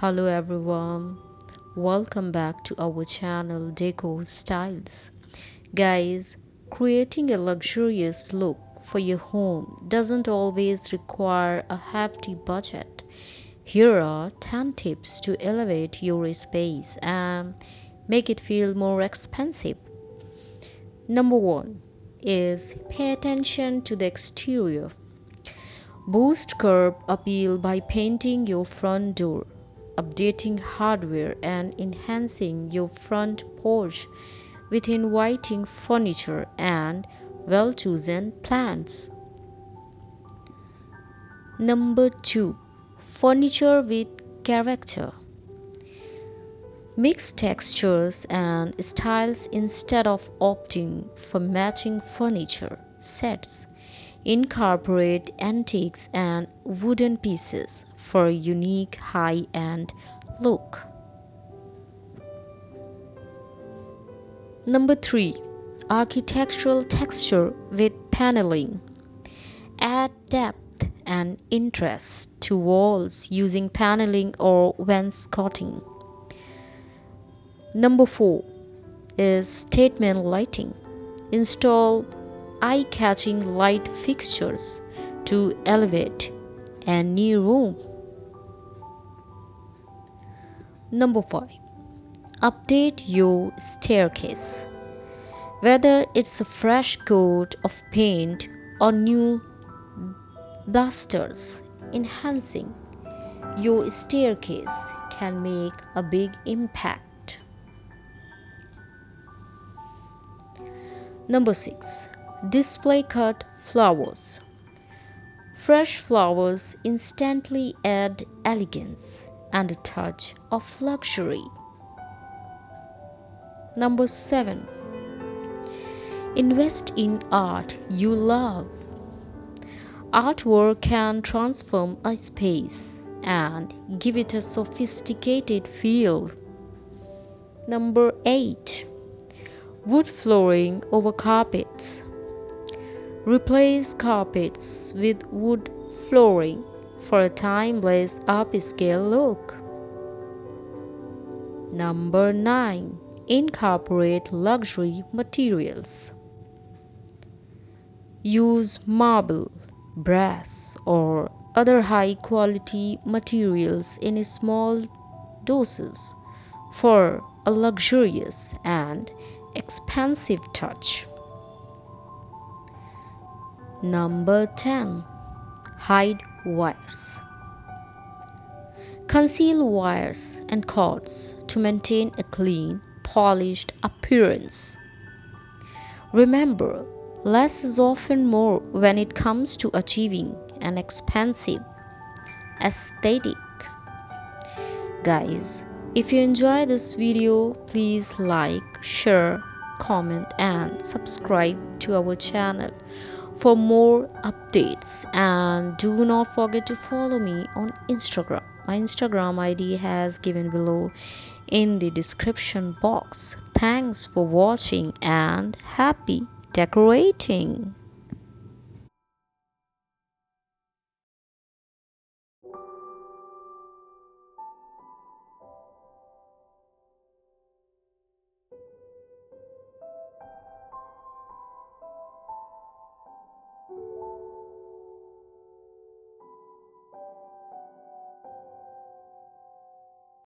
Hello everyone, welcome back to our channel Decor Styles. Guys, creating a luxurious look for your home doesn't always require a hefty budget. Here are 10 tips to elevate your space and make it feel more expensive. Number 1 is pay attention to the exterior. Boost curb appeal by painting your front door, updating hardware, and enhancing your front porch with inviting furniture and well chosen plants. Number 2 Furniture with character. Mix textures and styles instead of opting for matching furniture sets. Incorporate antiques and wooden pieces for a unique high-end look. Number 3 Architectural texture with paneling. Add depth and interest to walls using paneling or wainscoting. Number 4 is statement lighting. Install eye-catching light fixtures to elevate any room. Number 5 Update your staircase. Whether it's a fresh coat of paint or new blasters, enhancing your staircase can make a big impact. Number 6 Display cut flowers. Fresh flowers instantly add elegance and a touch of luxury. Number 7 Invest in art you love. Artwork can transform a space and give it a sophisticated feel. Number 8 Wood flooring over carpets. Replace carpets with wood flooring for a timeless upscale look. Number 9 Incorporate luxury materials. Use marble, brass, or other high quality materials in small doses for a luxurious and expansive touch. Number 10 Hide wires. Conceal wires and cords to maintain a clean, polished appearance. Remember, less is often more when it comes to achieving an expansive aesthetic. Guys, if you enjoy this video, please like, share, comment, and subscribe to our channel for more updates. And do not forget to follow me on Instagram. My Instagram ID has given below in the description box. Thanks for watching and happy decorating.